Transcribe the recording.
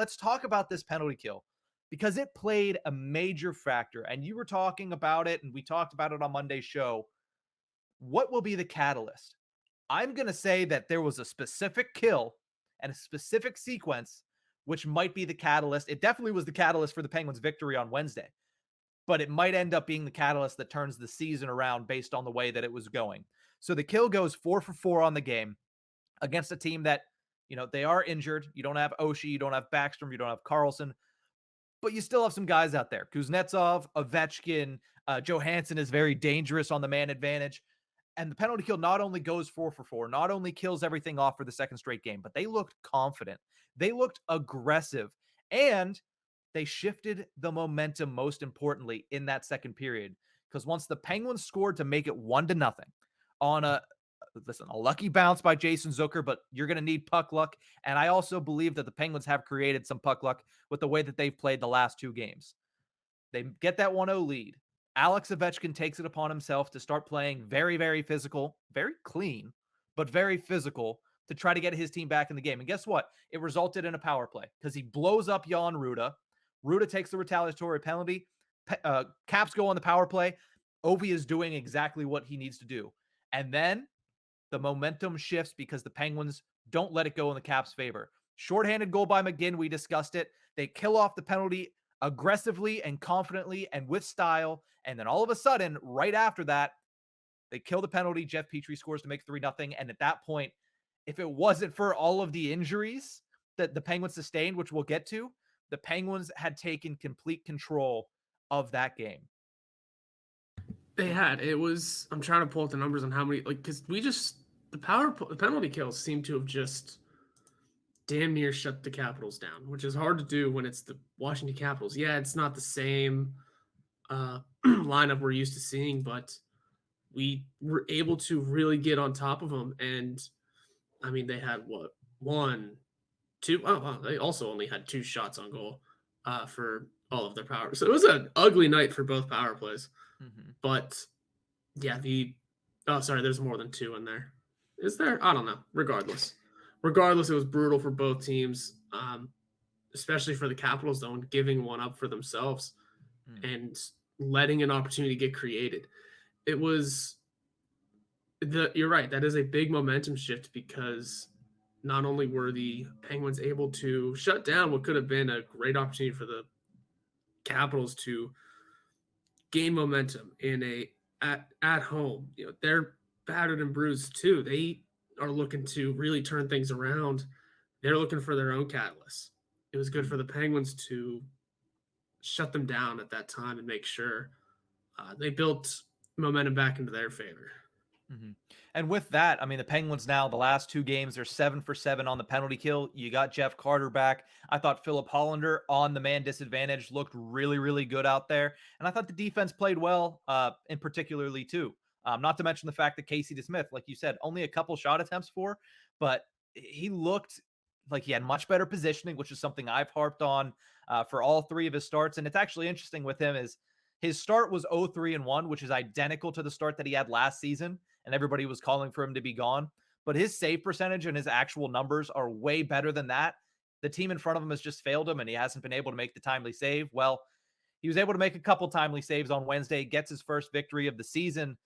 let's talk about this penalty kill because it played a major factor. And you were talking about it, and we talked about it on Monday's show. What will be the catalyst? I'm going to say that there was a specific kill and a specific sequence which might be the catalyst. It definitely was the catalyst for the Penguins' victory on Wednesday, but it might end up being the catalyst that turns the season around based on the way that it was going. So the kill goes 4 for 4 on the game against a team that, they are injured. You don't have Oshie, you don't have Backstrom, you don't have Carlson, but you still have some guys out there. Kuznetsov, Ovechkin, Johansson is very dangerous on the man advantage. And the penalty kill not only goes 4 for 4, not only kills everything off for the second straight game, but they looked confident. They looked aggressive, and they shifted the momentum most importantly in that second period. Because once the Penguins scored to make it 1-0 on a lucky bounce by Jason Zucker, but you're going to need puck luck. And I also believe that the Penguins have created some puck luck with the way that they've played the last two games. They get that 1-0 lead. Alex Ovechkin takes it upon himself to start playing very, very physical, very clean, but very physical to try to get his team back in the game. And guess what? It resulted in a power play because he blows up Jan Ruda. Ruda takes the retaliatory penalty. Caps go on the power play. Ovi is doing exactly what he needs to do. And then the momentum shifts because the Penguins don't let it go in the Caps' favor. Shorthanded goal by McGinn. We discussed it. They kill off the penalty aggressively and confidently and with style. And then all of a sudden, right after that, they kill the penalty. Jeff Petrie scores to make 3-0. And at that point, if it wasn't for all of the injuries that the Penguins sustained, which we'll get to, the Penguins had taken complete control of that game. They had. I'm trying to pull up the numbers on how many, because the penalty kills seem to have just damn near shut the Capitals down, which is hard to do when it's the Washington Capitals. Yeah, it's not the same lineup we're used to seeing, but we were able to really get on top of them. And I mean, they had one, two. Oh, wow, they also only had 2 shots on goal for all of their power. So it was an ugly night for both power plays. Mm-hmm. But yeah, there's more than 2 in there. Is there? I don't know. Regardless, it was brutal for both teams, especially for the Capitals, though, and giving one up for themselves and letting an opportunity get created. It was you're right. That is a big momentum shift because not only were the Penguins able to shut down what could have been a great opportunity for the Capitals to gain momentum at home. They're battered and bruised too. They are looking to really turn things around. They're looking for their own catalyst. It was good for the Penguins to shut them down at that time and make sure they built momentum back into their favor. Mm-hmm. And with that, I mean, the Penguins now, the last 2 games, they're 7 for 7 on the penalty kill. You got Jeff Carter back. I thought Philip Hollander on the man disadvantage looked really, really good out there. And I thought the defense played well, in particularly too. Not to mention the fact that Casey DeSmith, like you said, only a couple shot attempts for, but he looked like he had much better positioning, which is something I've harped on for all 3 of his starts. And it's actually interesting with him is his start was 0-3-1, which is identical to the start that he had last season. And everybody was calling for him to be gone. But his save percentage and his actual numbers are way better than that. The team in front of him has just failed him, and he hasn't been able to make the timely save. Well, he was able to make a couple timely saves on Wednesday, gets his first victory of the season.